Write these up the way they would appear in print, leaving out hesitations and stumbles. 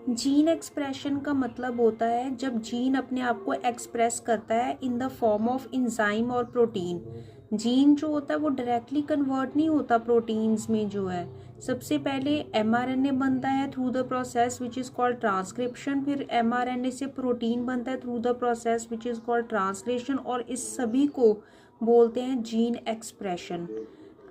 Gene expression का मतलब होता है जब जीन अपने आप को एक्सप्रेस करता है in the form of enzyme और प्रोटीन। जीन जो होता है वो डायरेक्टली कन्वर्ट नहीं होता प्रोटीन्स में, जो है सबसे पहले एमआरएनए बनता है through the process which is called transcription, फिर एमआरएनए से प्रोटीन बनता है through the process which is called translation, और इस सभी को बोलते हैं जीन एक्सप्रेशन।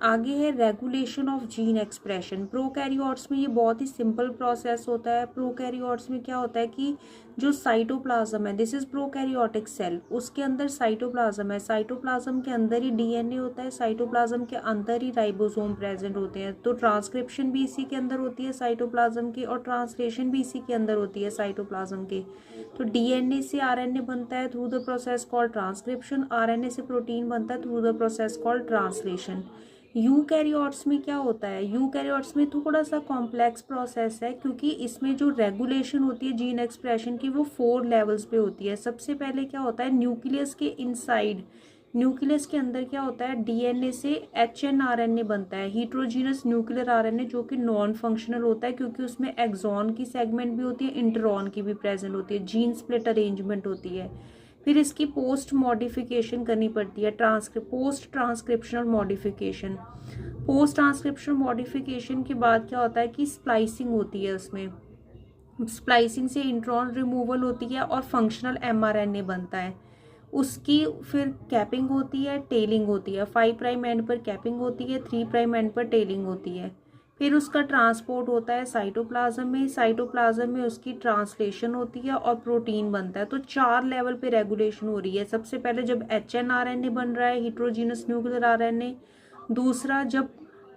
आगे है regulation of gene expression. Prokaryotes में ये बहुत ही सिंपल प्रोसेस होता है। प्रोकैरियोट्स में क्या होता है कि जो साइटोप्लाज्म है, दिस इज प्रोकैरियोटिक सेल, उसके अंदर साइटोप्लाज्म है, साइटोप्लाज्म के अंदर ही डीएनए होता है, साइटोप्लाज्म के अंदर ही राइबोसोम प्रेजेंट होते हैं। तो ट्रांसक्रिप्शन भी इसी के अंदर होती है साइटोप्लाज्म की, और ट्रांसलेशन भी इसी के अंदर होती है साइटोप्लाज्म के। तो डीएनए से आरएनए बनता है through the process called transcription, RNA से प्रोटीन बनता है through the process called translation. Eukaryotes में क्या होता है, यूकैरियोट्स में थोड़ा सा कॉम्प्लेक्स प्रोसेस है, क्योंकि इसमें जो रेगुलेशन होती है जीन एक्सप्रेशन की वो 4 लेवल्स पे होती है। सबसे पहले क्या होता है, न्यूक्लियस के इनसाइड, न्यूक्लियस के अंदर क्या होता है, डीएनए से एचएनआरएनए बनता है, हीट्रोजीनस न्यूक्लियर आरएनए, जो कि नॉन फंक्शनल होता है क्योंकि उसमें एक्सॉन की सेगमेंट भी होती है, इंटरॉन की भी प्रेजेंट होती है, जीन स्प्लिट अरेंजमेंट होती है। फिर इसकी पोस्ट मॉडिफिकेशन करनी पड़ती है, post transcriptional modification. Post transcriptional modification के बाद क्या होता है कि स्प्लाइसिंग होती है, उसमें स्प्लाइसिंग से इंट्रॉन रिमूवल होती है और फंक्शनल एमआरएनए बनता है। उसकी फिर कैपिंग होती है, टेलिंग होती है, 5 प्राइम एंड पर कैपिंग होती है, 3 प्राइम एंड पर टेलिंग होती है। फिर उसका ट्रांसपोर्ट होता है साइटोप्लाज्म में, साइटोप्लाज्म में उसकी ट्रांसलेशन होती है और प्रोटीन बनता है। तो 4 लेवल पे रेगुलेशन हो रही है। सबसे पहले जब एचएनआरएनए बन रहा है, हीट्रोजीनस न्यूक्लियर आरएनए। दूसरा जब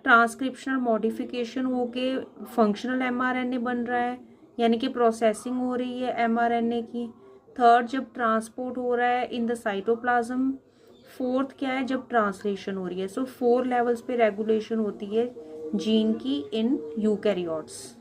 ट्रांसक्रिप्शनल मॉडिफिकेशन होके फंक्शनल एमआरएनए बन रहा है, यानी कि प्रोसेसिंग हो रही है एमआरएनए की। थर्ड जब ट्रांसपोर्ट हो रहा है इन द साइटोप्लाज्म। फोर्थ क्या है, जब ट्रांसलेशन हो रही है। सो 4 लेवल्स पे रेगुलेशन होती है जीन की इन यूकैरियोट्स।